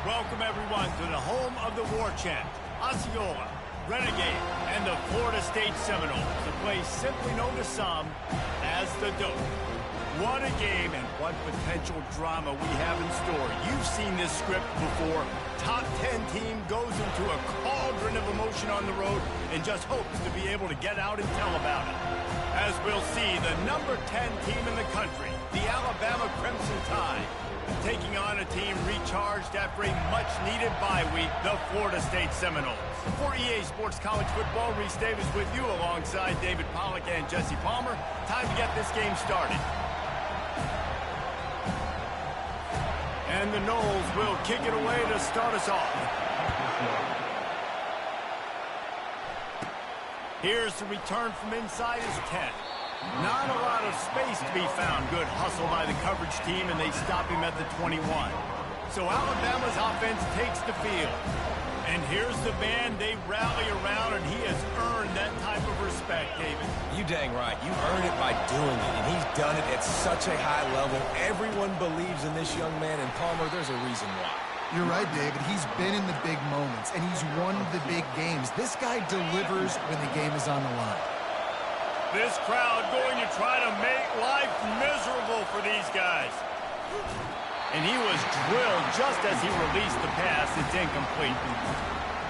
Welcome, everyone, to the home of the War Chant, Osceola, Renegade, and the Florida State Seminoles, the place simply known to some as the Dope. What a game and what potential drama we have in store. You've seen this script before. Top 10 team goes into a cauldron of emotion on the road and just hopes to be able to get out and tell about it. As we'll see, the number 10 team in the country, the Alabama Crimson Tide, taking on a team recharged after a much-needed bye week, the Florida State Seminoles. For EA Sports College Football, Reese Davis with you alongside David Pollack and Jesse Palmer. Time to get this game started. And the Noles will kick it away to start us off. Here's the return from inside his 10. Not a lot of space to be found. Good hustle by the coverage team, and they stop him at the 21. So Alabama's offense takes the field. And here's the band they rally around, and he has earned that type of respect, David. You dang right. You earn it by doing it, and he's done it at such a high level. Everyone believes in this young man, and Palmer, there's a reason why. You're right, David. He's been in the big moments, and he's won the big games. This guy delivers when the game is on the line. This crowd going to try to make life miserable for these guys. And he was drilled just as he released the pass. It's incomplete.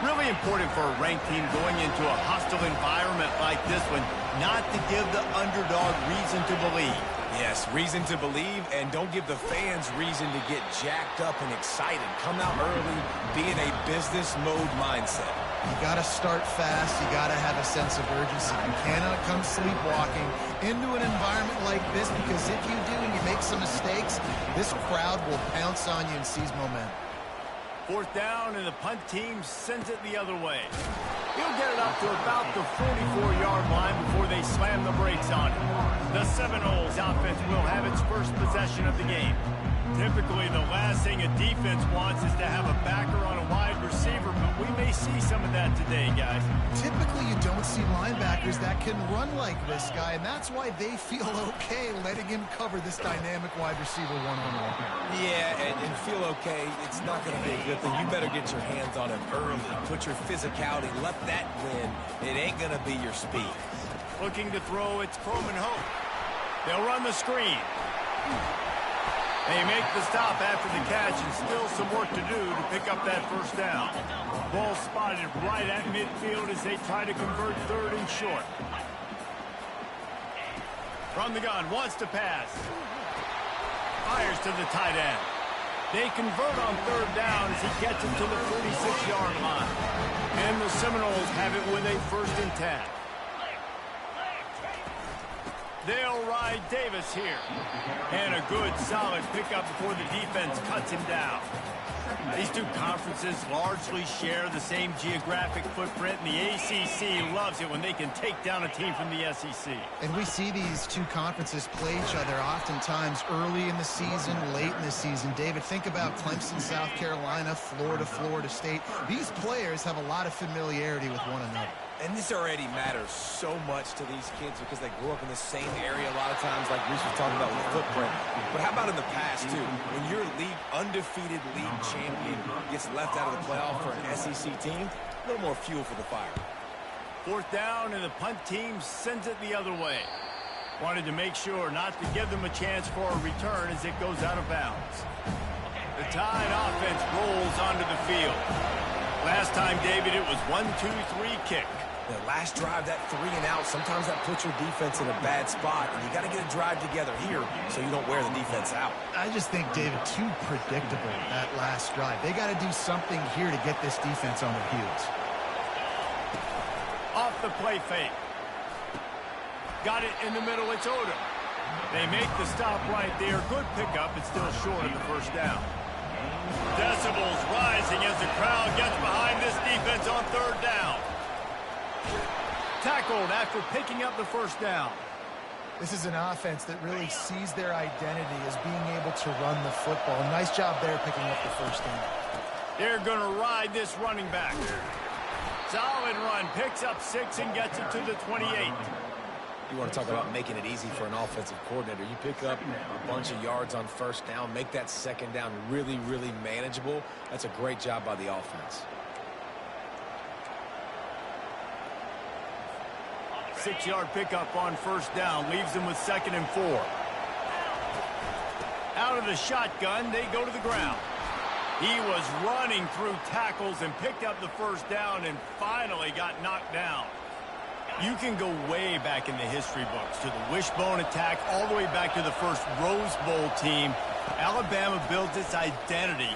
Really important for a ranked team going into a hostile environment like this one, not to give the underdog reason to believe. Yes, reason to believe, and don't give the fans reason to get jacked up and excited. Come out early, be in a business mode mindset. You got to start fast. You got to have a sense of urgency. You cannot come sleepwalking into an environment like this, because if you do and you make some mistakes, this crowd will pounce on you and seize momentum. Fourth down, and the punt team sends it the other way. He'll get it up to about the 44-yard line before they slam the brakes on it. The Seminoles offense will have its first possession of the game. Typically, the last thing a defense wants is to have a backer on a wide receiver, but we may see some of that today, guys. Typically, you don't see linebackers that can run like this guy, and that's why they feel okay letting him cover this dynamic wide receiver one-on-one. Yeah, and feel okay, it's not going to be a good thing. You better get your hands on him early. Put your physicality, let that win. It ain't going to be your speed. Looking to throw, it's Coleman Hope. They'll run the screen. They make the stop after the catch, and still some work to do to pick up that first down. Ball spotted right at midfield as they try to convert third and short. From the gun, wants to pass. Fires to the tight end. They convert on third down as he gets it to the 46-yard line. And the Seminoles have it with a 1st and 10. They'll ride Davis here. And a good, solid pickup before the defense cuts him down. These two conferences largely share the same geographic footprint, and the ACC loves it when they can take down a team from the SEC. And we see these two conferences play each other oftentimes early in the season, late in the season. David, think about Clemson, South Carolina, Florida, Florida State. These players have a lot of familiarity with one another. And this already matters so much to these kids because they grew up in the same area a lot of times, like Reese was talking about with footprint. But how about in the past, too? When your undefeated league champion gets left out of the playoff for an SEC team, a little more fuel for the fire. Fourth down, and the punt team sends it the other way. Wanted to make sure not to give them a chance for a return as it goes out of bounds. The Tide offense rolls onto the field. Last time, David, it was 1-2-3 kick. The last drive, that 3 and out, sometimes that puts your defense in a bad spot, and you got to get a drive together here so you don't wear the defense out. I just think, David, too predictable, that last drive. They got to do something here to get this defense on their heels. Off the play fake. Got it in the middle, it's Odom. They make the stop right there. Good pickup, it's still short of the first down. Decibels rising as the crowd gets behind this defense on third down. Tackled after picking up the first down. This is an offense that really sees their identity as being able to run the football. Nice job there picking up the first down. They're going to ride this running back. Solid run, picks up 6 and gets it to the 28. You want to talk about making it easy for an offensive coordinator. You pick up a bunch of yards on first down, make that second down really, really manageable. That's a great job by the offense. 6-yard pickup on first down leaves them with 2nd and 4. Out of the shotgun, they go to the ground. He was running through tackles and picked up the first down and finally got knocked down. You can go way back in the history books to the wishbone attack all the way back to the first Rose Bowl team. Alabama builds its identity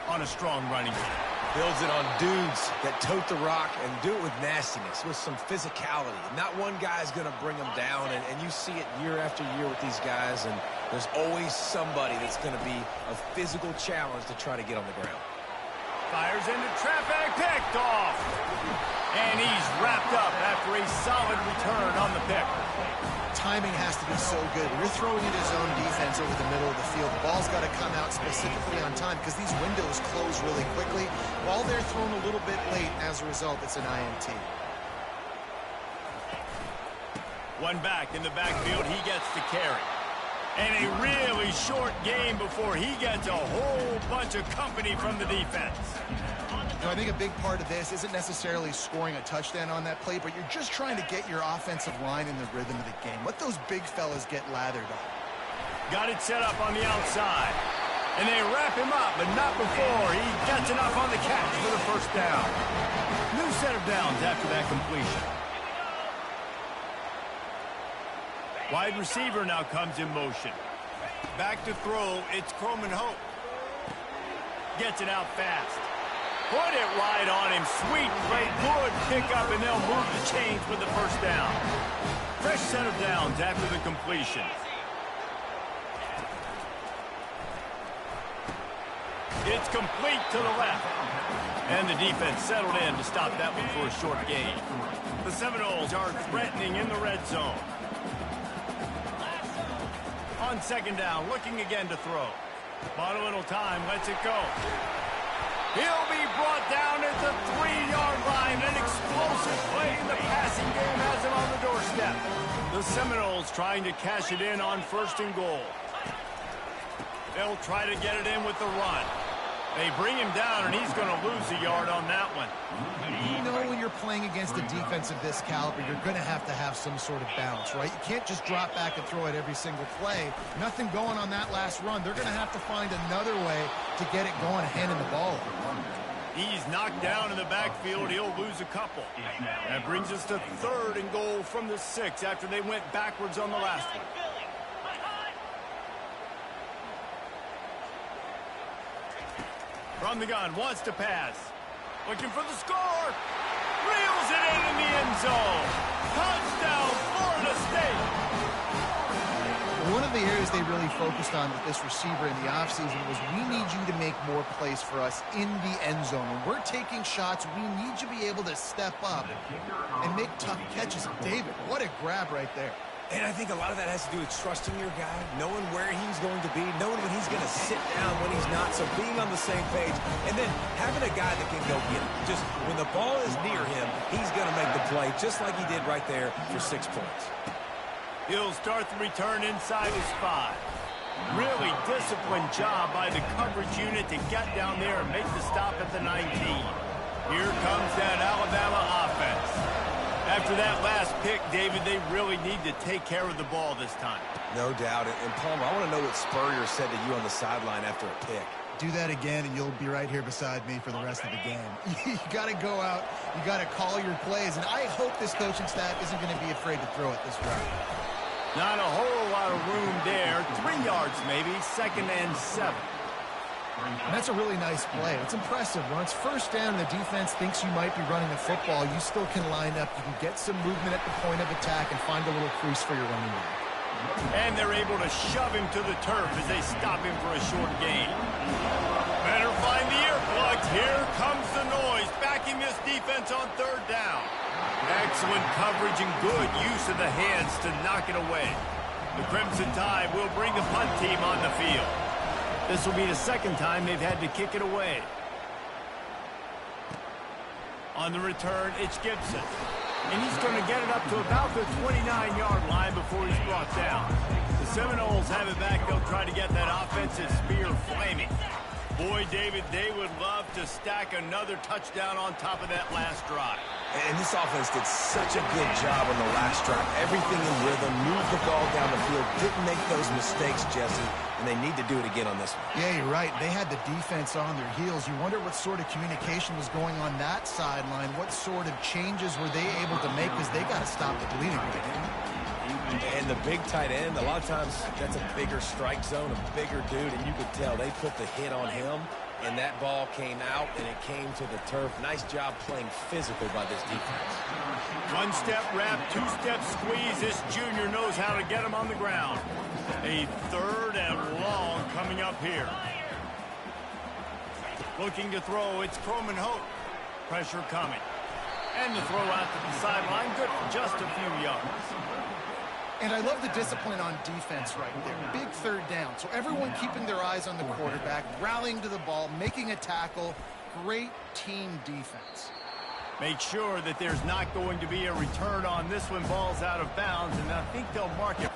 on a strong running game. Builds it on dudes that tote the rock and do it with nastiness, with some physicality. Not one guy's going to bring them down, and you see it year after year with these guys, and there's always somebody that's going to be a physical challenge to try to get on the ground. Fires into traffic, picked off. And he's wrapped up after a solid return on the pick. Timing has to be so good. When you're throwing into zone defense over the middle of the field, the ball's got to come out specifically on time because these windows close really quickly. While they're thrown a little bit late, as a result, it's an INT. One back in the backfield, he gets the carry. And a really short game before he gets a whole bunch of company from the defense. You know, I think a big part of this isn't necessarily scoring a touchdown on that play, but you're just trying to get your offensive line in the rhythm of the game. Let those big fellas get lathered up. Got it set up on the outside. And they wrap him up, but not before he gets enough on the catch for the first down. New set of downs after that completion. Wide receiver now comes in motion. Back to throw, it's Croman Hope. Gets it out fast. Put it right on him. Sweet play, good pickup, and they'll move the chains with the first down. Fresh set of downs after the completion. It's complete to the left. And the defense settled in to stop that one for a short gain. The Seminoles are threatening in the red zone. On second down, looking again to throw. Bought a little time, lets it go. He'll be brought down at the 3-yard line. An explosive play in the passing game has him on the doorstep. The Seminoles trying to cash it in on 1st and goal. They'll try to get it in with the run. They bring him down, and he's going to lose a yard on that one. You know when you're playing against a defense of this caliber, you're going to have some sort of balance, right? You can't just drop back and throw it every single play. Nothing going on that last run. They're going to have to find another way to get it going, handing the ball over. He's knocked down in the backfield. He'll lose a couple. That brings us to 3rd and goal from the 6 after they went backwards on the last one. From the gun, wants to pass. Looking for the score. Reels it in the end zone. Touchdown, Florida State. One of the areas they really focused on with this receiver in the offseason was we need you to make more plays for us in the end zone. When we're taking shots, we need you to be able to step up and make tough catches. David, what a grab right there. And I think a lot of that has to do with trusting your guy, knowing where he's going to be, knowing when he's going to sit down, when he's not, so being on the same page, and then having a guy that can go get it. Just when the ball is near him, he's going to make the play, just like he did right there for 6 points. He'll start the return inside his 5. Really disciplined job by the coverage unit to get down there and make the stop at the 19. Here comes that Alabama offense. After that last pick, David, they really need to take care of the ball this time. No doubt. And Palmer, I want to know what Spurrier said to you on the sideline after a pick. Do that again, and you'll be right here beside me for the rest of the game. You got to go out. You got to call your plays. And I hope this coaching staff isn't going to be afraid to throw it this route. Not a whole lot of room there. 3 yards maybe. 2nd and 7. And that's a really nice play. It's impressive. When it's first down and the defense thinks you might be running the football, you still can line up. You can get some movement at the point of attack and find a little crease for your running back. And they're able to shove him to the turf as they stop him for a short gain. Better find the earplugs. Here comes the noise, backing this defense on 3rd down. Excellent coverage and good use of the hands to knock it away. The Crimson Tide will bring the punt team on the field. This will be the 2nd time they've had to kick it away. On the return, it's Gibson. And he's going to get it up to about the 29-yard line before he's brought down. The Seminoles have it back. They'll try to get that offensive spear flaming. Boy, David, they would love to stack another touchdown on top of that last drive. And this offense did such a good job on the last drive. Everything in rhythm, moved the ball down the field, didn't make those mistakes, Jesse, and they need to do it again on this one. Yeah, you're right. They had the defense on their heels. You wonder what sort of communication was going on that sideline. What sort of changes were they able to make, because they got to stop the bleeding right now. And the big tight end, a lot of times that's a bigger strike zone, a bigger dude, and you could tell they put the hit on him, and that ball came out, and it came to the turf. Nice job playing physical by this defense. One-step wrap, two-step squeeze. This junior knows how to get him on the ground. A 3rd and long coming up here. Looking to throw, it's Croman Hope. Pressure coming. And the throw out to the sideline, good for just a few yards. And I love the discipline on defense right there. Big 3rd down. So everyone keeping their eyes on the quarterback, rallying to the ball, making a tackle. Great team defense. Make sure that there's not going to be a return on this one. Ball's out of bounds, and I think they'll mark it.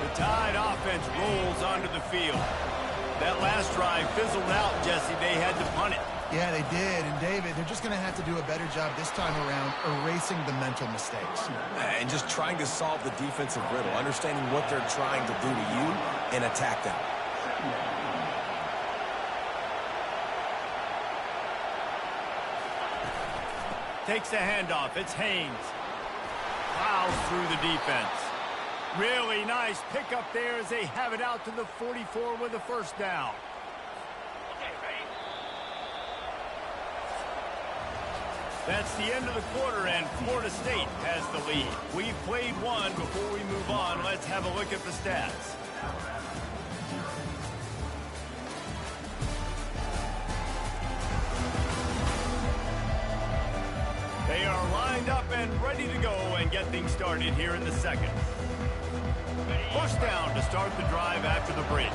The Tide offense rolls onto the field. That last drive fizzled out, Jesse. They had to punt it. Yeah, they did. And, David, they're just going to have to do a better job this time around erasing the mental mistakes. And just trying to solve the defensive riddle, understanding what they're trying to do to you and attack them. Takes the handoff. It's Haynes. Plows through the defense. Really nice pickup there as they have it out to the 44 with a 1st down. That's the end of the quarter, and Florida State has the lead. We've played one. Before we move on, let's have a look at the stats. They are lined up and ready to go and get things started here in the 2nd. First down to start the drive after the break.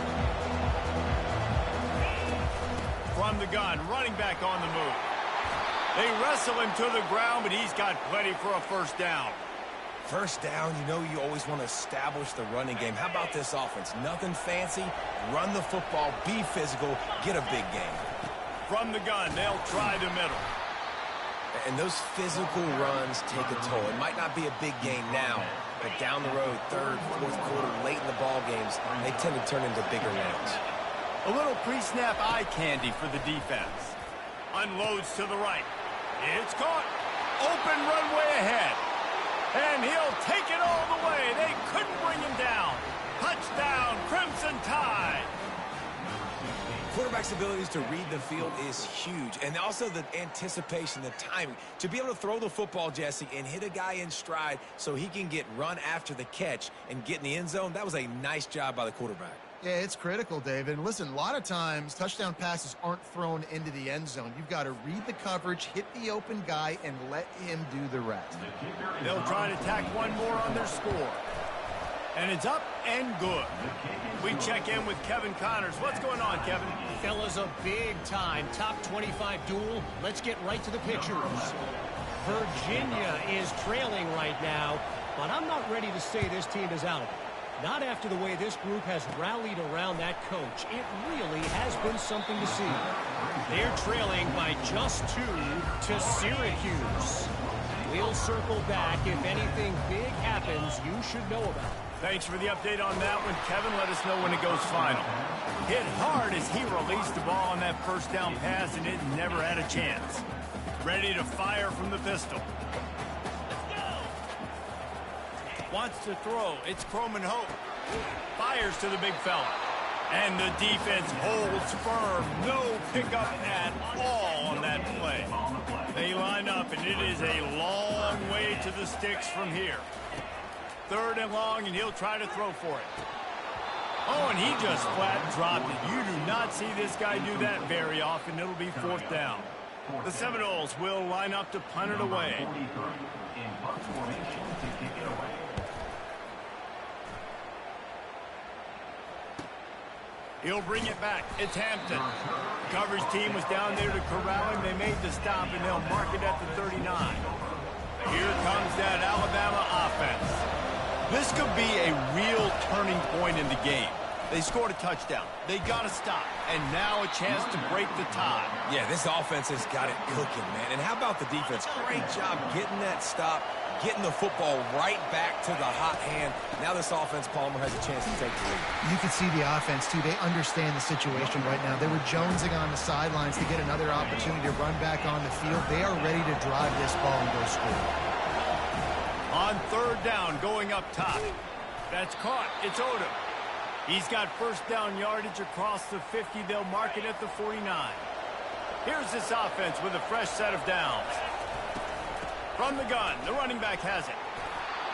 From the gun, running back on the move. They wrestle him to the ground, but he's got plenty for a 1st down. First down, you know you always want to establish the running game. How about this offense? Nothing fancy. Run the football, be physical, get a big game. From the gun, they'll try the middle. And those physical runs take a toll. It might not be a big game now, but down the road, 3rd, 4th quarter, late in the ball games, they tend to turn into bigger runs. A little pre-snap eye candy for the defense. Unloads to the right. It's caught. Open runway ahead. And he'll take it all the way. They couldn't bring him down. Touchdown, Crimson Tide. Quarterback's abilities to read the field is huge. And also the anticipation, the timing. To be able to throw the football, Jesse, and hit a guy in stride so he can get run after the catch and get in the end zone, that was a nice job by the quarterback. Yeah, it's critical, David. And listen, a lot of times touchdown passes aren't thrown into the end zone. You've got to read the coverage, hit the open guy, and let him do the rest. They'll try to tack one more on their score. And it's up and good. We check in with Kevin Connors. What's going on, Kevin? Fellas, a big-time top 25 duel. Let's get right to the pictures. Virginia is trailing right now, but I'm not ready to say this team is out of it. Not after the way this group has rallied around that coach. It really has been something to see. They're trailing by just 2 to Syracuse. We'll circle back. If anything big happens, you should know about it. Thanks for the update on that one, Kevin. Let us know when it goes final. Hit hard as he released the ball on that 1st down pass, and it never had a chance. Ready to fire from the pistol. Wants to throw. It's Croman Hope. Fires to the big fella. And the defense holds firm. No pickup at all on that play. They line up, and it is a long way to the sticks from here. 3rd and long, and he'll try to throw for it. Oh, and he just flat dropped it. You do not see this guy do that very often. It'll be 4th down. The Seminoles will line up to punt it away. He'll bring it back. It's Hampton. Coverage team was down there to corral him. They made the stop, and they'll mark it at the 39. Here comes that Alabama offense. This could be a real turning point in the game. They scored a touchdown. They got to stop. And now a chance to break the tie. Yeah, this offense has got it cooking, man. And how about the defense? Great job getting that stop, getting the football right back to the hot hand. Now this offense, Palmer, has a chance to take the lead. You can see the offense, too. They understand the situation right now. They were jonesing on the sidelines to get another opportunity to run back on the field. They are ready to drive this ball and go score. On third down, going up top. That's caught. It's Odom. He's got first down yardage across the 50. They'll mark it at the 49. Here's this offense with a fresh set of downs. From the gun, the running back has it.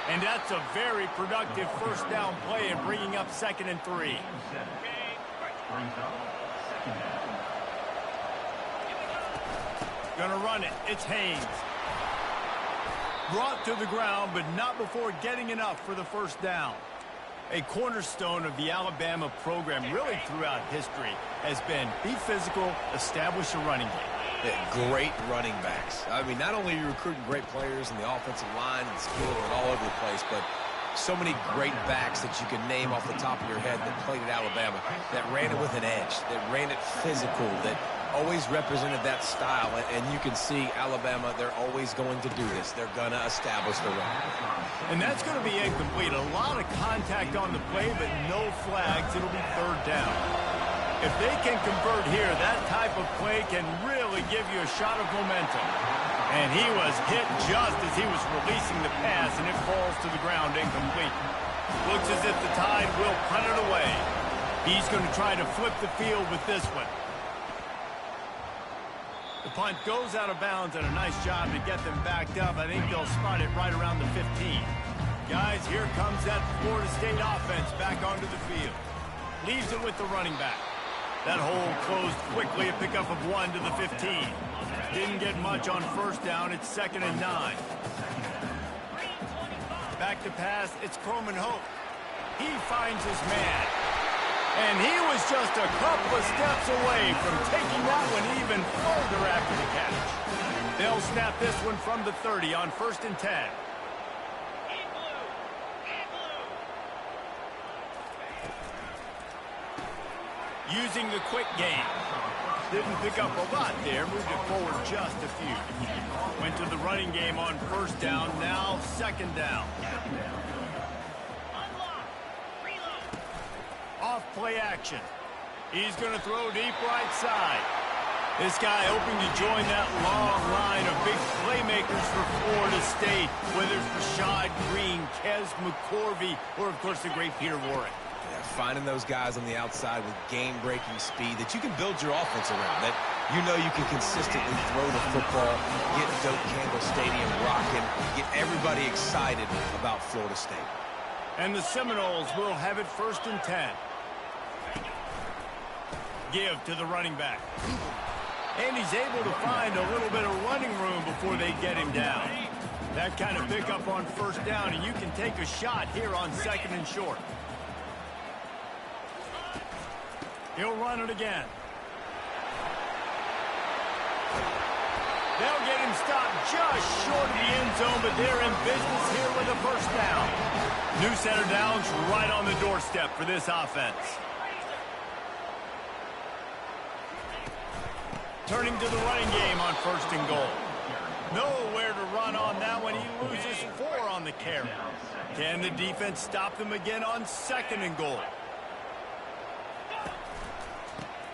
And that's a very productive first down play and bringing up 2nd and 3. Gonna run it. It's Haynes. Brought to the ground, but not before getting enough for the first down. A cornerstone of the Alabama program really throughout history has been be physical, establish a running game. Great running backs. I mean, not only are you recruiting great players in the offensive line and skill and all over the place, but so many great backs that you can name off the top of your head that played at Alabama, that ran it with an edge, that ran it physical, that always represented that style. And you can see Alabama, they're always going to do this. They're going to establish the run. And that's going to be incomplete. A lot of contact on the play, but no flags. It'll be third down. If they can convert here, that type of play can really give you a shot of momentum. And he was hit just as he was releasing the pass, and it falls to the ground incomplete. Looks as if the Tide will punt it away. He's going to try to flip the field with this one. The punt goes out of bounds, and a nice job to get them backed up. I think they'll spot it right around the 15. Guys, here comes that Florida State offense back onto the field. Leaves it with the running back. That hole closed quickly, a pickup of 1 to the 15. Didn't get much on first down. It's 2nd and 9. Back to pass. It's Coleman Hope. He finds his man. And he was just a couple of steps away from taking that one even further after the catch. They'll snap this one from the 30 on 1st and 10. Using the quick game. Didn't pick up a lot there. Moved it forward just a few. Went to the running game on first down. Now 2nd down. Off play action. He's going to throw deep right side. This guy hoping to join that long line of big playmakers for Florida State, whether it's Rashad Green, Kez McCorvey, or, of course, the great Peter Warrick. Yeah, finding those guys on the outside with game-breaking speed that you can build your offense around, that you know you can consistently throw the football, get Doak Campbell Stadium rocking, get everybody excited about Florida State. And the Seminoles will have it 1st and 10. Give to the running back. And he's able to find a little bit of running room before they get him down. That kind of pickup on first down, and you can take a shot here on 2nd and short. He'll run it again. They'll get him stopped just short of the end zone, but they're in business here with a first down. New center downs right on the doorstep for this offense. Turning to the running game on 1st and goal. Nowhere to run on that one. He loses 4 on the carry. Can the defense stop them again on 2nd and goal?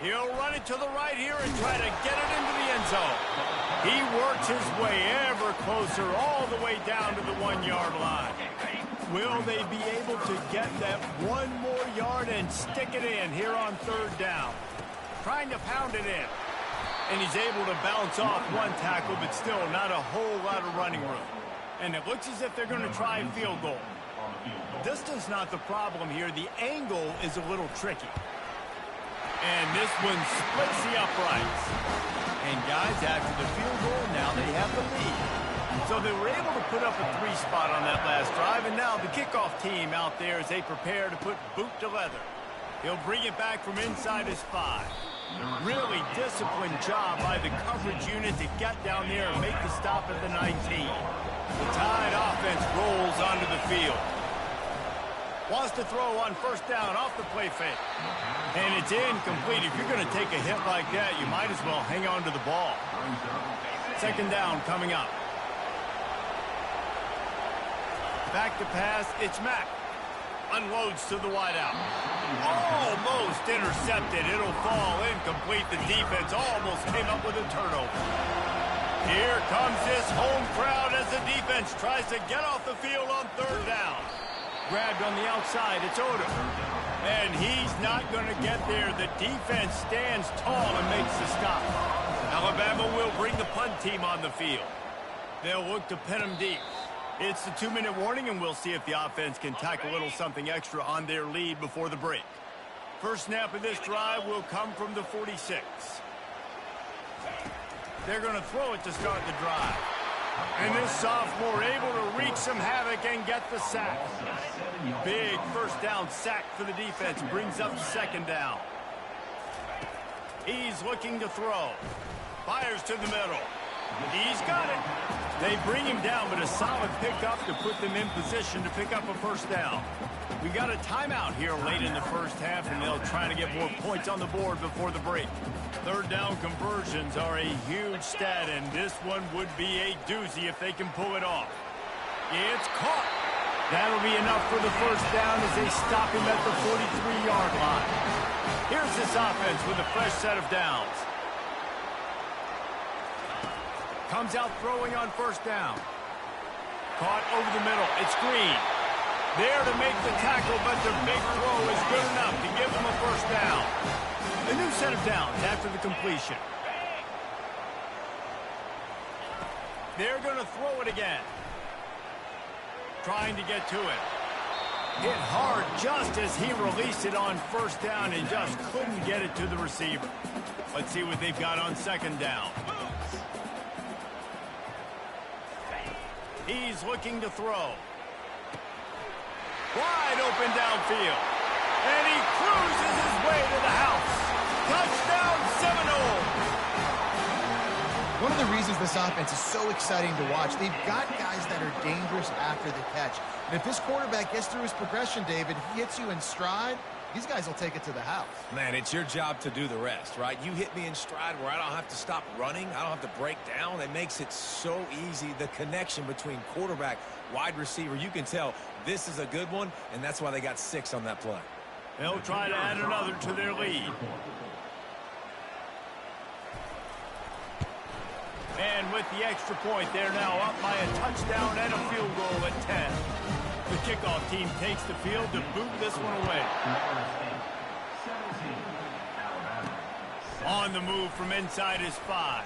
He'll run it to the right here and try to get it into the end zone. He works his way ever closer all the way down to the 1-yard line. Will they be able to get that 1 more yard and stick it in here on 3rd down? Trying to pound it in. And he's able to bounce off 1 tackle, but still not a whole lot of running room. And it looks as if they're going to try a field goal. Distance not the problem here. The angle is a little tricky. And this one splits the uprights. And guys, after the field goal, now they have the lead. So they were able to put up a 3 spot on that last drive. And now the kickoff team out there as they prepare to put boot to leather. He'll bring it back from inside his 5. Really disciplined job by the coverage unit to get down there and make the stop at the 19. The Tide offense rolls onto the field. Wants to throw on first down off the play fake. And it's incomplete. If you're going to take a hit like that, you might as well hang on to the ball. Second down coming up. Back to pass, it's Mack. Unloads to the wideout. Almost intercepted. It'll fall incomplete. The defense almost came up with a turnover. Here comes this home crowd as the defense tries to get off the field on third down. Grabbed on the outside, it's Odom. And he's not going to get there. The defense stands tall and makes the stop. Alabama will bring the punt team on the field. They'll look to pin them deep. It's the 2-minute warning, and we'll see if the offense can tack a little something extra on their lead before the break. First snap of this drive will come from the 46. They're going to throw it to start the drive. And this sophomore able to wreak some havoc and get the sack. Big first down sack for the defense. Brings up second down. He's looking to throw. Fires to the middle. He's got it. They bring him down, but a solid pickup to put them in position to pick up a first down. We got a timeout here late in the first half, and they'll try to get more points on the board before the break. Third down conversions are a huge stat, and this one would be a doozy if they can pull it off. It's caught. That'll be enough for the first down as they stop him at the 43-yard line. Here's this offense with a fresh set of downs. Comes out throwing on first down. Caught over the middle. It's Green. There to make the tackle, but the big throw is good enough to give them a first down. A new set of downs after the completion. They're going to throw it again. Trying to get to it. Hit hard just as he released it on first down and just couldn't get it to the receiver. Let's see what they've got on second down. He's looking to throw. Wide open downfield. And he cruises his way to the house. Touchdown Seminoles! One of the reasons this offense is so exciting to watch, they've got guys that are dangerous after the catch. And if this quarterback gets through his progression, David, he hits you in stride, these guys will take it to the house. Man, it's your job to do the rest, right? You hit me in stride where I don't have to stop running. I don't have to break down. It makes it so easy. The connection between quarterback, wide receiver, you can tell this is a good one, and that's why they got 6 on that play. They'll try to add another to their lead. And with the extra point, they're now up by a touchdown and a field goal at 10. The kickoff team takes the field to boot this one away. On the move from inside his 5.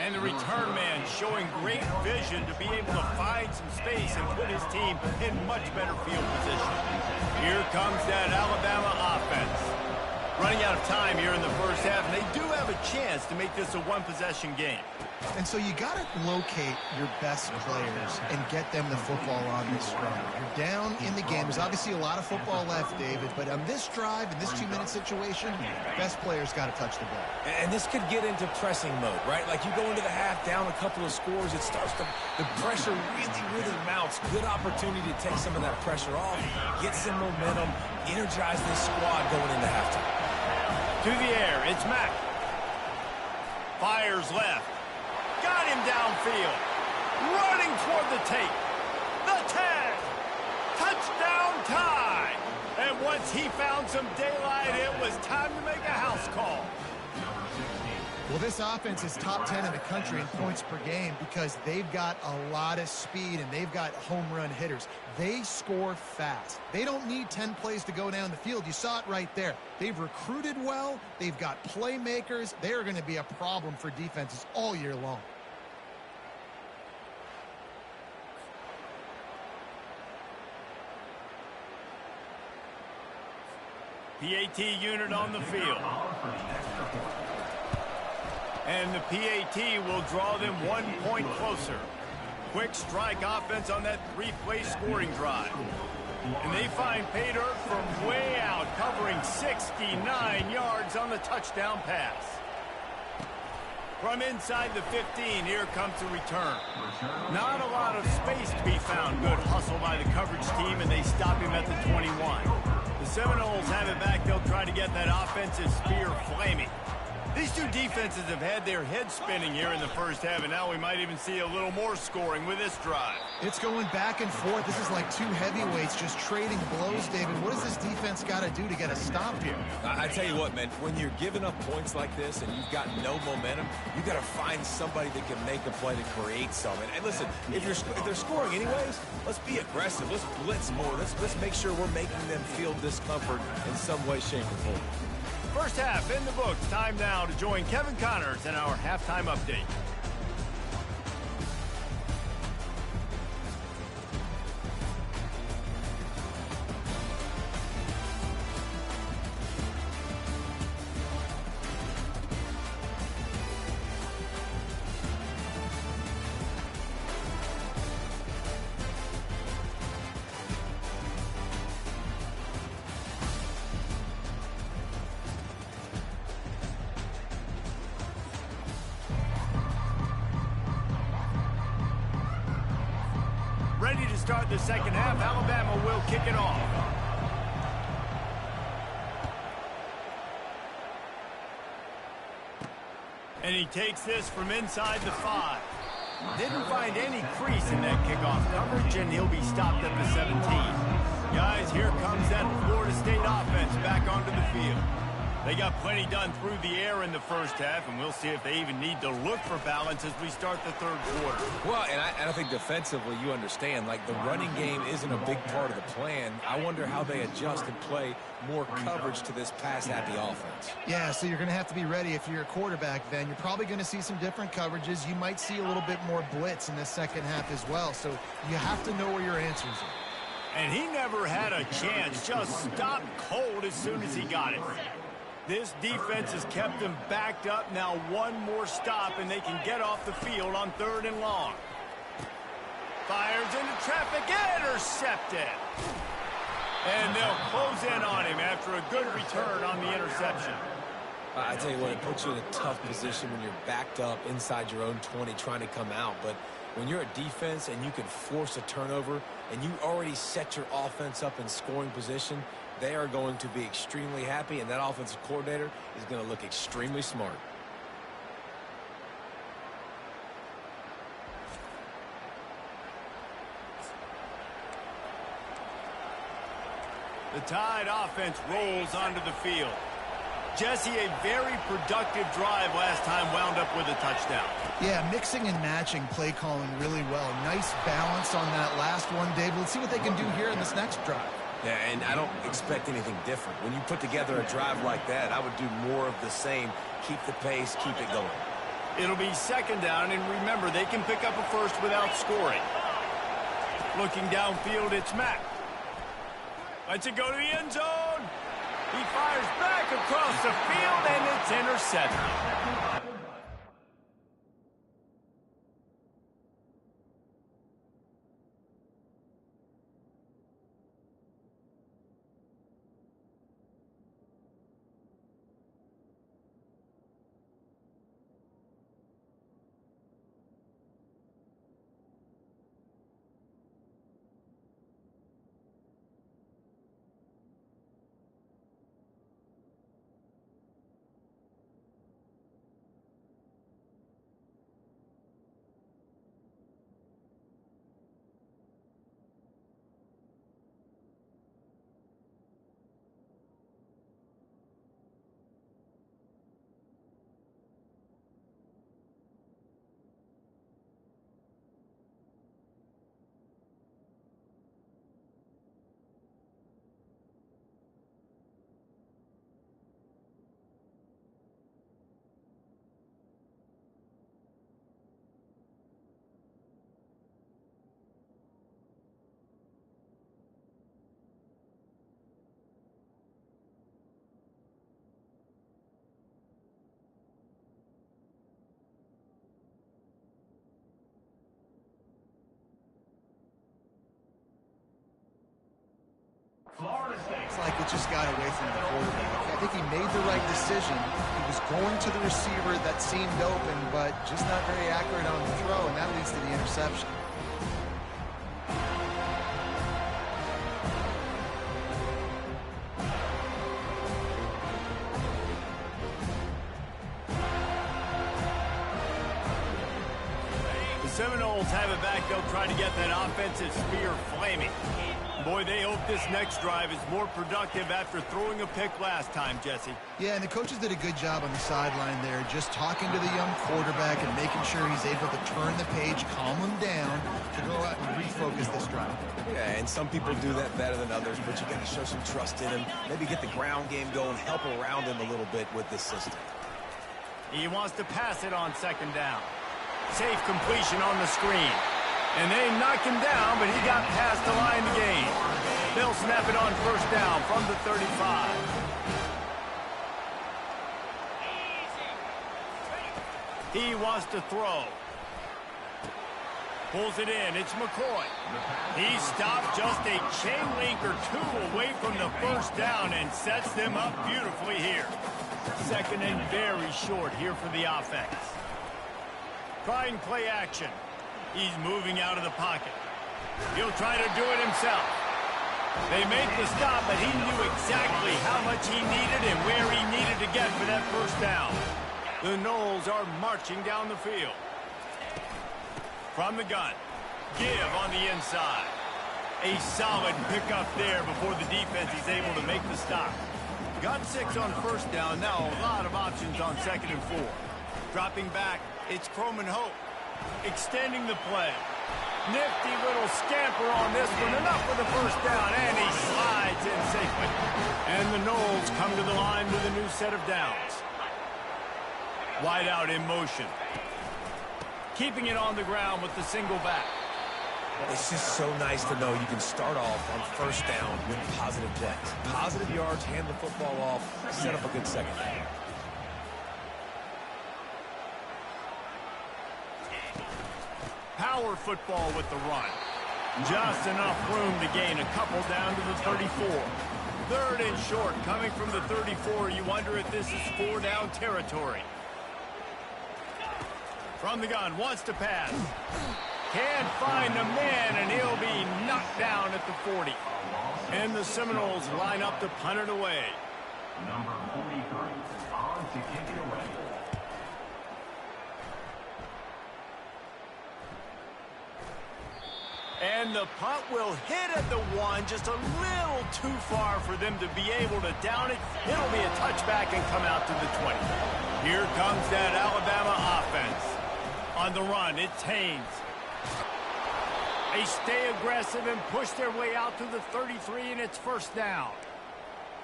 And the return man showing great vision to be able to find some space and put his team in much better field position. Here comes that Alabama offense. Running out of time here in the first half, and they do have a chance to make this a one-possession game. And so you got to locate your best players and get them the football on this drive. You're down in the game. There's obviously a lot of football left, David, but on this drive, in this 2-minute situation, best players got to touch the ball. And this could get into pressing mode, right? Like you go into the half down a couple of scores, it starts to, the pressure really mounts. Good opportunity to take some of that pressure off, get some momentum, energize this squad going into halftime. To the air, it's Mack. Fires left. Got him downfield. Running toward the tape. The tag. Touchdown tie. And once he found some daylight, it was time to make a house call. Well, this offense is top 10 in the country in points per game because they've got a lot of speed and they've got home run hitters. They score fast. They don't need 10 plays to go down the field. You saw it right there. They've recruited well. They've got playmakers. They are going to be a problem for defenses all year long. PAT unit on the field. And the PAT will draw them 1 point closer. Quick strike offense on that 3-play scoring drive. And they find pay dirt from way out, covering 69 yards on the touchdown pass. From inside the 15, here comes the return. Not a lot of space to be found. Good hustle by the coverage team, and they stop him at the 21. The Seminoles have it back. They'll try to get that offensive spear flaming. These two defenses have had their heads spinning here in the first half, and now we might even see a little more scoring with this drive. It's going back and forth. This is like two heavyweights just trading blows, David. What does this defense got to do to get a stop here? I tell you what, man, when you're giving up points like this and you've got no momentum, you got to find somebody that can make a play to create something. And listen, if they're scoring anyways, let's be aggressive. Let's blitz more. Let's make sure we're making them feel discomfort in some way, shape, or form. First half in the books. Time now to join Kevin Connors in our halftime update. Ready to start the second half. Alabama will kick it off. And he takes this from inside the 5. Didn't find any crease in that kickoff coverage, and he'll be stopped at the 17. Guys, here comes that Florida State offense back onto the field. They got plenty done through the air in the first half, and we'll see if they even need to look for balance as we start the third quarter. Well, and I think defensively you understand, like the running game isn't a big part of the plan. I wonder how they adjust and play more coverage to this pass-happy offense. Yeah, so you're going to have to be ready if you're a quarterback then. You're probably going to see some different coverages. You might see a little bit more blitz in the second half as well, so you have to know where your answers are. And he never had a chance, just stopped cold as soon as he got it. This defense has kept them backed up. Now one more stop, and they can get off the field on 3rd and long. Fires into traffic, intercepted. And they'll close in on him after a good return on the interception. I tell you what, it puts you in a tough position when you're backed up inside your own 20 trying to come out. But when you're a defense and you can force a turnover and you already set your offense up in scoring position, they are going to be extremely happy, and that offensive coordinator is going to look extremely smart. The Tide offense rolls onto the field. Jesse, a very productive drive last time wound up with a touchdown. Yeah, mixing and matching play calling really well. Nice balance on that last one, Dave. Let's see what they can do here in this next drive. Yeah, and I don't expect anything different. When you put together a drive like that, I would do more of the same. Keep the pace, keep it going. It'll be 2nd down, and remember, they can pick up a first without scoring. Looking downfield, it's Mack. Lets it go to the end zone. He fires back across the field, and it's intercepted. looked like it just got away from the quarterback. I think he made the right decision. He was going to the receiver that seemed open, but just not very accurate on the throw, and that leads to the interception. The Seminoles have it back. They'll try to get that offensive spear flaming. Boy, they hope this next drive is more productive after throwing a pick last time, Jesse. Yeah, and the coaches did a good job on the sideline there, just talking to the young quarterback and making sure he's able to turn the page, calm him down, to go out and refocus this drive. Yeah, and some people do that better than others, but you got to show some trust in him, maybe get the ground game going, help around him a little bit with this system. He wants to pass it on second down. Safe completion on the screen. And they knocked him down, but he got past the line to gain. They'll snap it on first down from the 35. He wants to throw. Pulls it in. It's McCoy. He stopped just a chain link or two away from the first down and sets them up beautifully here. Second and very short here for the offense. Trying play action. He's moving out of the pocket. He'll try to do it himself. They make the stop, but he knew exactly how much he needed and where he needed to get for that first down. The Noles are marching down the field. From the gun. Give on the inside. A solid pickup there before the defense is able to make the stop. Got 6 on first down. Now a lot of options on second and 4. Dropping back, it's Croman Hope. Extending the play. Nifty little scamper on this one. Enough for the first down, and he slides in safely. And the Noles come to the line with a new set of downs. Wide out in motion. Keeping it on the ground with the single back. It's just so nice to know you can start off on first down with positive plays. Positive yards, hand the football off, set up a good second down. Power football with the run. Just enough room to gain a couple down to the 34. Third and short coming from the 34. You wonder if this is 4-down territory. From the gun, wants to pass. Can't find the man, and he'll be knocked down at the 40. And the Seminoles line up to punt it away. Number 43 on to kick it away. And the punt will hit at the 1, just a little too far for them to be able to down it. It'll be a touchback and come out to the 20. Here comes that Alabama offense. On the run, it's Haynes. They stay aggressive and push their way out to the 33, and it's first down.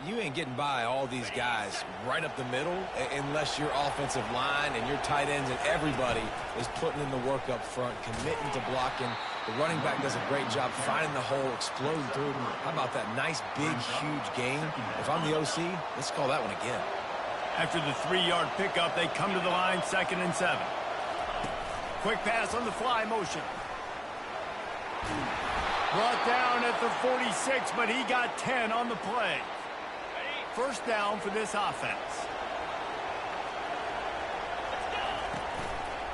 You ain't getting by all these guys right up the middle unless your offensive line and your tight ends and everybody is putting in the work up front, committing to blocking. The running back does a great job finding the hole, exploding through. How about that nice, big, huge gain? If I'm the OC, let's call that one again. After the 3-yard pickup, they come to the line, 2nd and 7. Quick pass on the fly motion. Brought down at the 46, but he got 10 on the play. First down for this offense.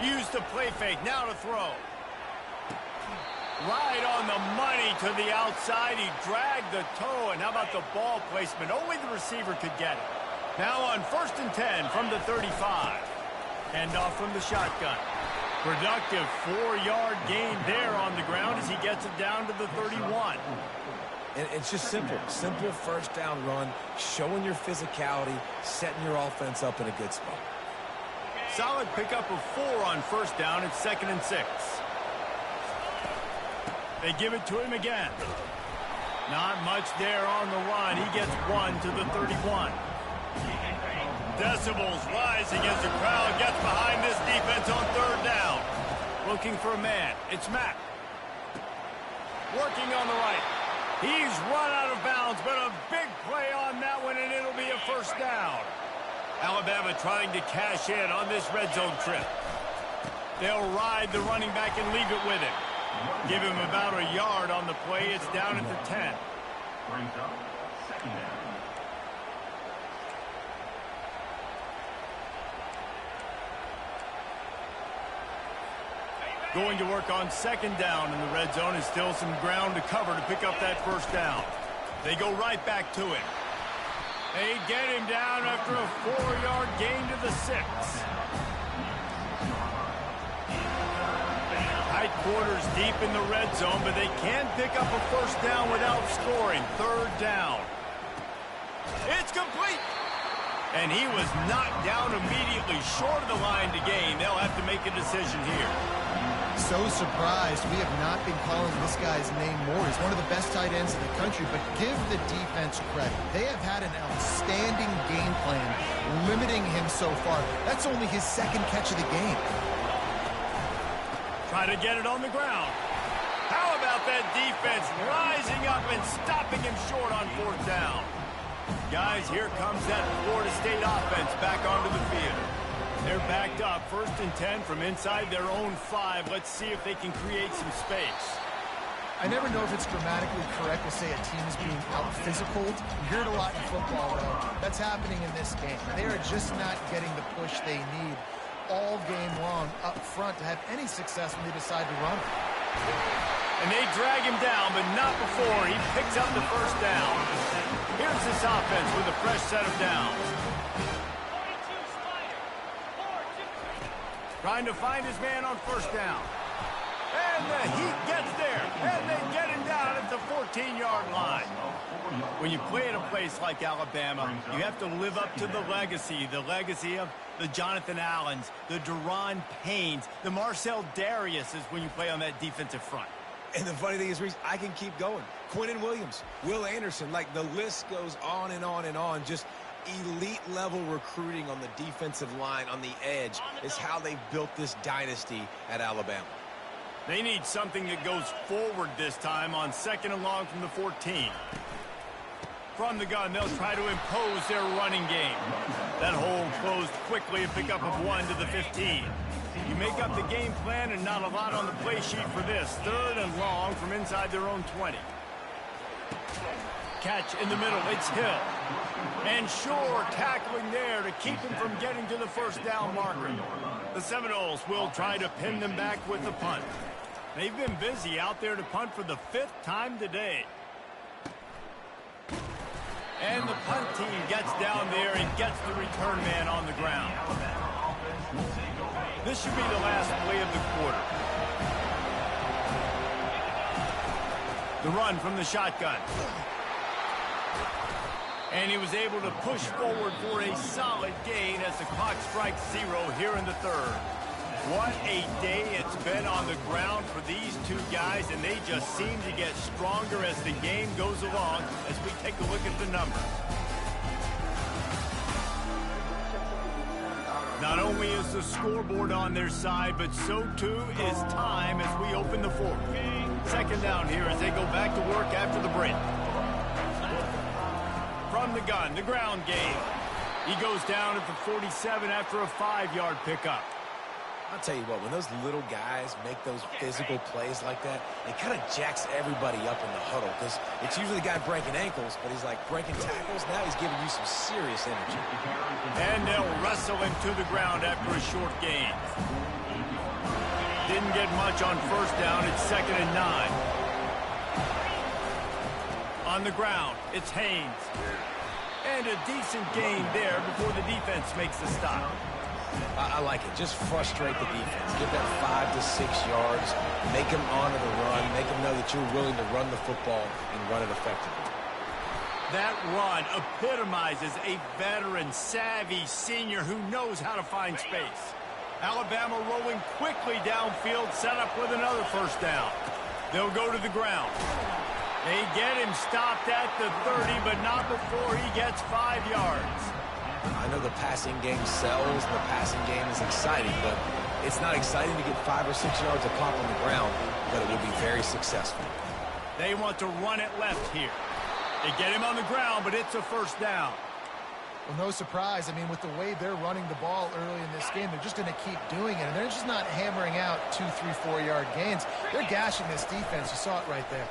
Used the play fake, now to throw. Right on the money to the outside. He dragged the toe, and how about the ball placement? Only the receiver could get it. Now on 1st and 10 from the 35. Hand off from the shotgun. Productive 4-yard gain there on the ground as he gets it down to the 31. And it's just simple. Simple first down run, showing your physicality, setting your offense up in a good spot. Solid pickup of 4 on first down. It's 2nd and 6. They give it to him again. Not much there on the run. He gets 1 to the 31. Decibels rising as the crowd gets behind this defense on 3rd down. Looking for a man. It's Mack. Working on the right. He's run out of bounds, but a big play on that one, and it'll be a first down. Alabama trying to cash in on this red zone trip. They'll ride the running back and leave it with him. Give him about a yard on the play. It's down at the 10. Brings up second down. Going to work on second down in the red zone, and still some ground to cover to pick up that first down. They go right back to it. They get him down after a 4-yard gain to the 6. Tight quarters deep in the red zone, but they can't pick up a first down without scoring. Third down. It's complete. And he was knocked down immediately short of the line to gain. They'll have to make a decision here. So surprised we have not been calling this guy's name more. He's one of the best tight ends in the country, but give the defense credit. They have had an outstanding game plan limiting him so far. That's only his second catch of the game. Try to get it on the ground. How about that defense rising up and stopping him short on fourth down? Guys, here comes that Florida State offense back onto the field. They're backed up, 1st and 10 from inside their own 5. Let's see if they can create some space. I never know if it's grammatically correct to say a team is being out-physicaled. You hear it a lot in football, though. That's happening in this game. They are just not getting the push they need all game long up front to have any success when they decide to run it. And they drag him down, but not before he picks up the first down. Here's this offense with a fresh set of downs. Trying to find his man on first down. And the Heat gets there. And they get him down at the 14-yard line. When you play at a place like Alabama, you have to live up to the legacy of the Jonathan Allens, the Deron Paynes, the Marcel Dariuses when you play on that defensive front. And the funny thing is, Reese, I can keep going. Quinnen Williams, Will Anderson, like the list goes on and on and on. Just elite-level recruiting on the defensive line, on the edge, is how they built this dynasty at Alabama. They need something that goes forward this time on 2nd and long from the 14. From the gun, they'll try to impose their running game. That hole closed quickly, a pickup of 1 to the 15. You make up the game plan and not a lot on the play sheet for this. 3rd and long from inside their own 20. Catch in the middle, it's Hill. And Shore tackling there to keep him from getting to the first down marker. The Seminoles will try to pin them back with the punt. They've been busy out there to punt for the 5th time today. And the punt team gets down there and gets the return man on the ground. This should be the last play of the quarter. The run from the shotgun. And he was able to push forward for a solid gain as the clock strikes 0 here in the 3rd. What a day it's been on the ground for these two guys, and they just seem to get stronger as the game goes along as we take a look at the numbers. Not only is the scoreboard on their side, but so too is time as we open the 4th. 2nd down here as they go back to work after the break. From the gun, the ground game. He goes down at the 47 after a 5-yard pickup. I'll tell you what, when those little guys make those physical plays like that, it kind of jacks everybody up in the huddle because it's usually the guy breaking ankles, but he's like breaking tackles. Now he's giving you some serious energy. And they'll wrestle him to the ground after a short gain. Didn't get much on first down. It's 2nd and 9. On the ground, it's Haynes. And a decent gain there before the defense makes the stop. I like it. Just frustrate the defense. Give them 5 to 6 yards. Make them honor the run. Make them know that you're willing to run the football and run it effectively. That run epitomizes a veteran, savvy senior who knows how to find space. Alabama rolling quickly downfield, set up with another first down. They'll go to the ground. They get him stopped at the 30, but not before he gets 5 yards. I know the passing game sells, and the passing game is exciting, but it's not exciting to get 5 or 6 yards a pop on the ground, but it will be very successful. They want to run it left here. They get him on the ground, but it's a first down. Well, no surprise. I mean, with the way they're running the ball early in this game, they're just going to keep doing it. And they're just not hammering out 2, 3, 4-yard gains. They're gashing this defense. You saw it right there.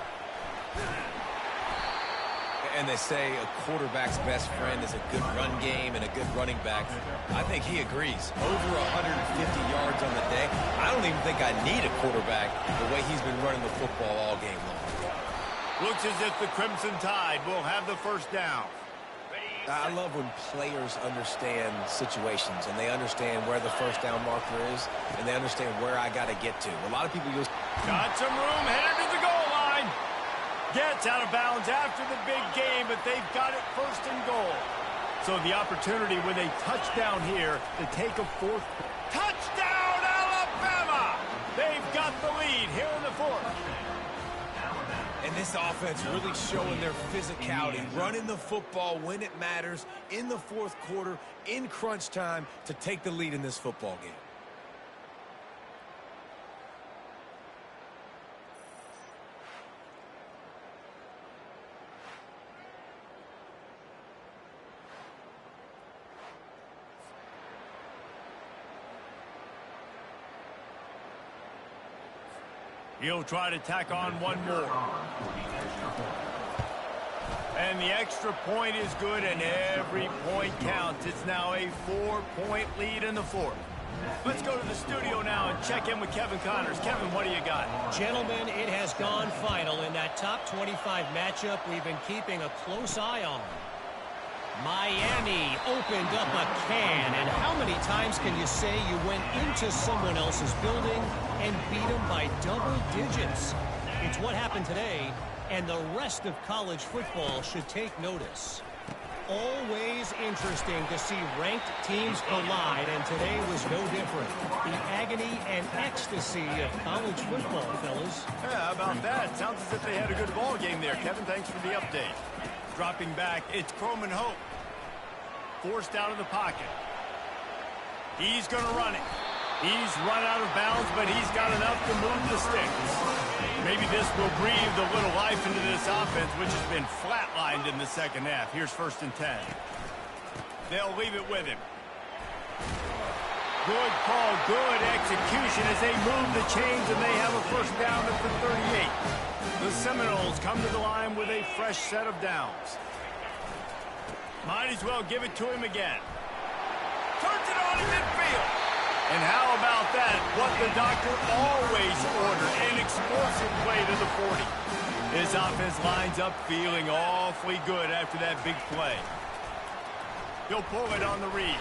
And they say a quarterback's best friend is a good run game and a good running back. I think he agrees. Over 150 yards on the day. I don't even think I need a quarterback the way he's been running the football all game long. Looks as if the Crimson Tide will have the first down. I love when players understand situations and they understand where the first down marker is and they understand where I got to get to. A lot of people use... Got some room, headed to the goal line. Gets out of bounds after the big game, but they've got it first and goal. So the opportunity with a touchdown here to take a fourth. Touchdown, Alabama! They've got the lead here in the fourth. And this offense really showing their physicality, running the football when it matters, in the fourth quarter, in crunch time, to take the lead in this football game. He'll try to tack on one more. And the extra point is good, and every point counts. It's now a 4-point lead in the fourth. Let's go to the studio now and check in with Kevin Connors. Kevin, what do you got? Gentlemen, it has gone final in that top 25 matchup we've been keeping a close eye on. Miami opened up a can, and how many times can you say you went into someone else's building and beat them by double digits? It's what happened today, and the rest of college football should take notice. Always interesting to see ranked teams collide, and today was no different. The agony and ecstasy of college football, fellas. Yeah, how about that? Sounds as if they had a good ball game there. Kevin, thanks for the update. Dropping back, it's Croman Hope. Forced out of the pocket. He's going to run it. He's run out of bounds, but he's got enough to move the sticks. Maybe this will breathe a little life into this offense, which has been flatlined in the second half. Here's 1st and 10. They'll leave it with him. Good call, good execution as they move the chains, and they have a first down at the 38. The Seminoles come to the line with a fresh set of downs. Might as well give it to him again. Turns it on in midfield. And how about that? What the doctor always ordered, an explosive play to the 40. His offense lines up feeling awfully good after that big play. He'll pull it on the read.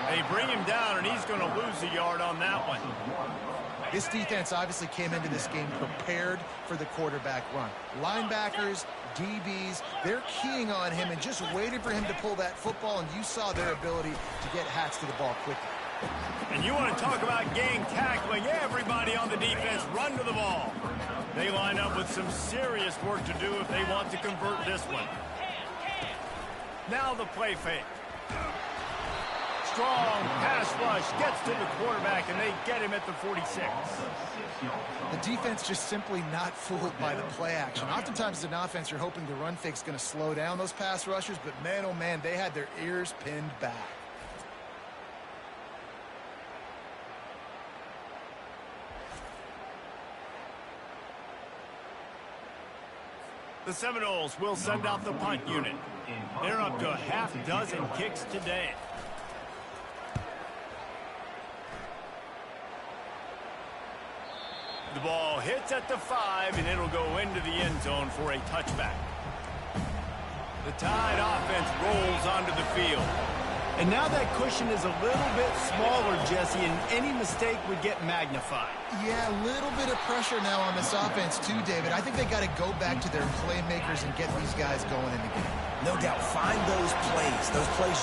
They bring him down, and he's going to lose a yard on that one. This defense obviously came into this game prepared for the quarterback run. Linebackers, DBs, they're keying on him and just waiting for him to pull that football, and you saw their ability to get hats to the ball quickly. And you want to talk about gang tackling, everybody on the defense run to the ball. They line up with some serious work to do if they want to convert this one. Now the play fake. Strong pass rush gets to the quarterback, and they get him at the 46. The defense just simply not fooled by the play action. Oftentimes as an offense, you're hoping the run fake's going to slow down those pass rushers, but man, oh man, they had their ears pinned back. The Seminoles will send out the punt unit. They're up to a half dozen kicks today. The ball hits at the 5, and it'll go into the end zone for a touchback. The Tide offense rolls onto the field. And now that cushion is a little bit smaller, Jesse, and any mistake would get magnified. Yeah, a little bit of pressure now on this offense too, David. I think they got to go back to their playmakers and get these guys going in the game. No doubt. Find those plays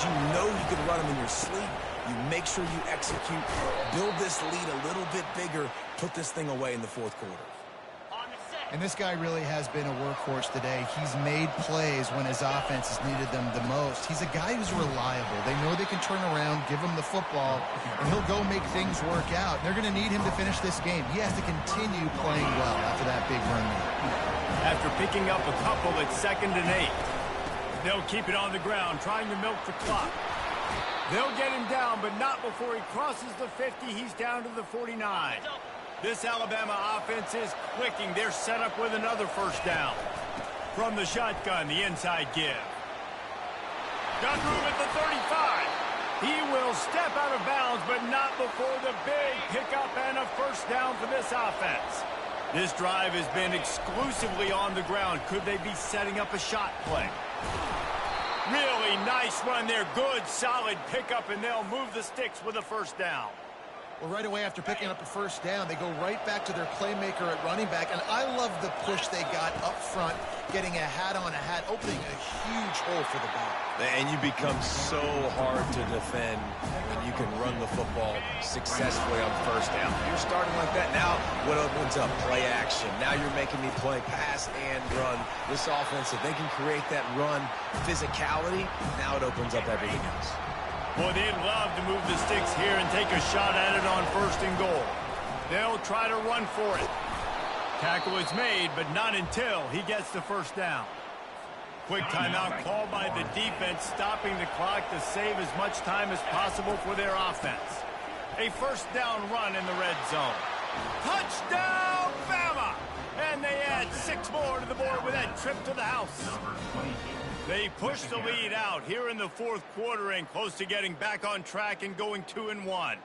you know you can run them in your sleep. You make sure you execute. Build this lead a little bit bigger. Put this thing away in the fourth quarter. And this guy really has been a workhorse today. He's made plays when his offense has needed them the most. He's a guy who's reliable. They know they can turn around, give him the football, and he'll go make things work out. They're going to need him to finish this game. He has to continue playing well after that big run. After picking up a couple at 2nd and 8, they'll keep it on the ground, trying to milk the clock. They'll get him down, but not before he crosses the 50. He's down to the 49. This Alabama offense is clicking. They're set up with another first down. From the shotgun, the inside give. Got room at the 35. He will step out of bounds, but not before the big pickup and a first down for this offense. This drive has been exclusively on the ground. Could they be setting up a shot play? Really nice run there. Good, solid pickup, and they'll move the sticks with a first down. Well, right away after picking up a first down, they go right back to their playmaker at running back. And I love the push they got up front, getting a hat on a hat, opening a huge hole for the ball. And you become so hard to defend when you can run the football successfully on first down. You're starting like that. Now, what opens up? Play action. Now you're making me play pass and run. This offense, if they can create that run physicality, now it opens up everything else. Boy, they'd love to move the sticks here and take a shot at it on first and goal. They'll try to run for it. Tackle is made, but not until he gets the first down. Quick timeout called by the defense, stopping the clock to save as much time as possible for their offense. A first down run in the red zone. Touchdown, Bama! And they add 6 more to the board with that trip to the house. They push the lead out here in the fourth quarter and close to getting back on track and going 2-1.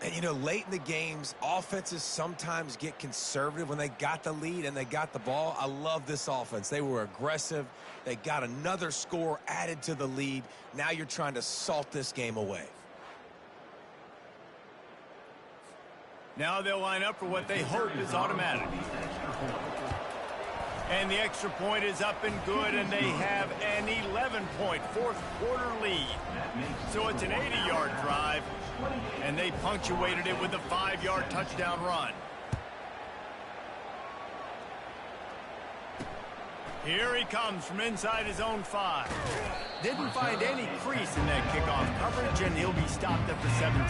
And, you know, late in the games, offenses sometimes get conservative when they got the lead and they got the ball. I love this offense. They were aggressive. They got another score added to the lead. Now you're trying to salt this game away. Now they'll line up for what they hope is automatic. And the extra point is up and good, and they have an 11-point fourth-quarter lead. So it's an 80-yard drive, and they punctuated it with a 5-yard touchdown run. Here he comes from inside his own 5. Didn't find any crease in that kickoff coverage, and he'll be stopped at the 17.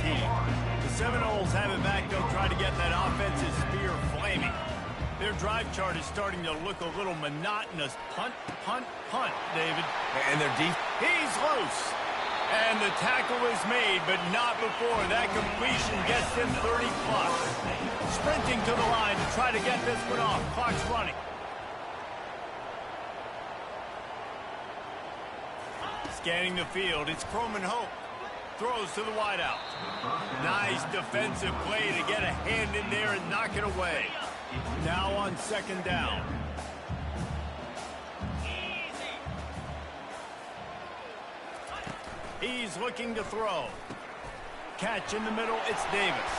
The Seminoles have it back. They'll try to get that offensive spear flaming. Their drive chart is starting to look a little monotonous. Punt, punt, punt, David. And their deep. He's loose. And the tackle is made, but not before that completion gets them 30-plus. Sprinting to the line to try to get this one off. Clock's running. Scanning the field, it's Croman Hope. Throws to the wideout. Nice defensive play to get a hand in there and knock it away. Now on second down. He's looking to throw. Catch in the middle, it's Davis.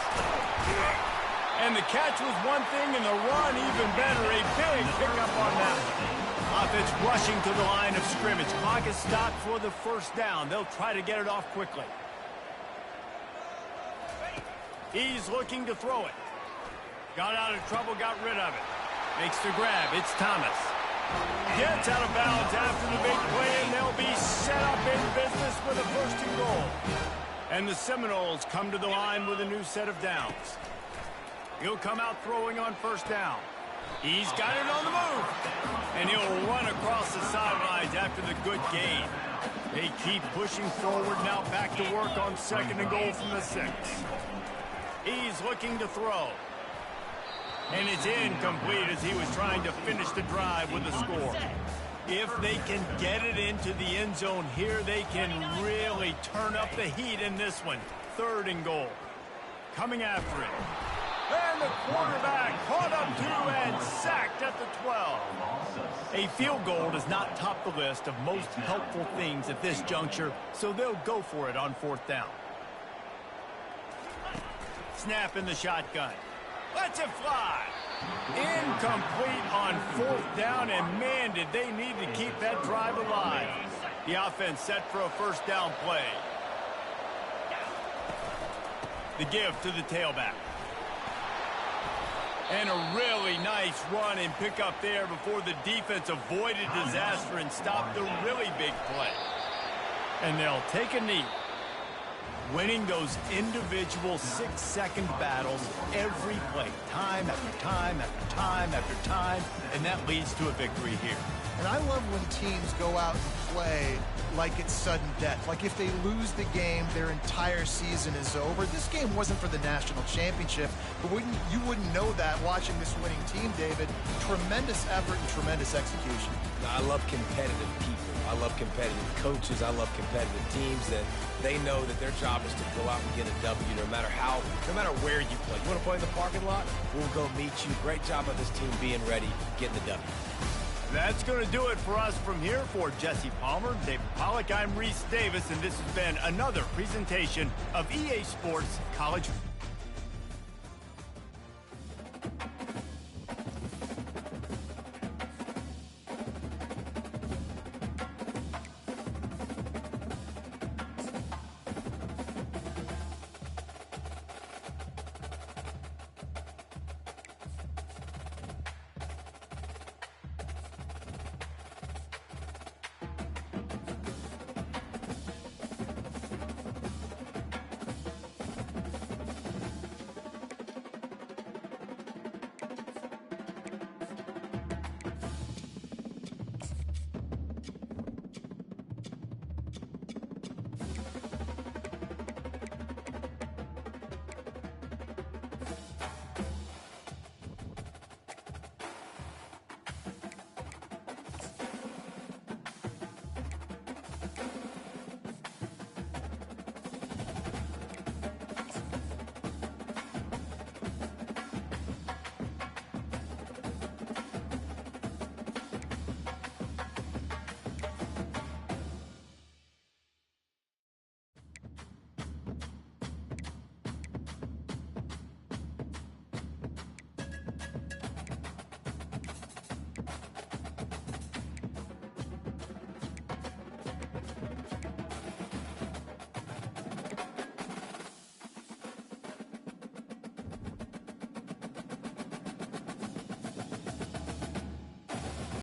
And the catch was one thing, and the run even better. A big pickup on that one. Offense rushing to the line of scrimmage. Clock is stopped for the first down. They'll try to get it off quickly. He's looking to throw it. Got out of trouble, got rid of it. Makes the grab. It's Thomas. Gets out of bounds after the big play, and they'll be set up in business with a first and goal. And the Seminoles come to the line with a new set of downs. He'll come out throwing on first down. He's got it on the move. And he'll run across the sidelines after the good gain. They keep pushing forward, now back to work on second and goal from the 6. He's looking to throw. And it's incomplete as he was trying to finish the drive with a score. If they can get it into the end zone here, they can really turn up the heat in this one. Third and goal. Coming after it. And the quarterback caught up to and sacked at the 12. A field goal does not top the list of most helpful things at this juncture, so they'll go for it on fourth down. Snap in the shotgun. Lets it fly. Incomplete on fourth down, and man, did they need to keep that drive alive. The offense set for a first down play. The give to the tailback. And a really nice run and pick up there before the defense avoided disaster and stopped the really big play. And they'll take a knee. Winning those individual 6-second battles every play, time after time after time after time, and that leads to a victory here. And I love when teams go out and play like it's sudden death. Like if they lose the game, their entire season is over. This game wasn't for the national championship, but you wouldn't know that watching this winning team, David. Tremendous effort and tremendous execution. I love competitive people. I love competitive coaches. I love competitive teams that they know that their job is to go out and get a W no matter where you play. You want to play in the parking lot? We'll go meet you. Great job of this team being ready, getting the W. That's going to do it for us from here. For Jesse Palmer, David Pollack, I'm Reese Davis, and this has been another presentation of EA Sports College.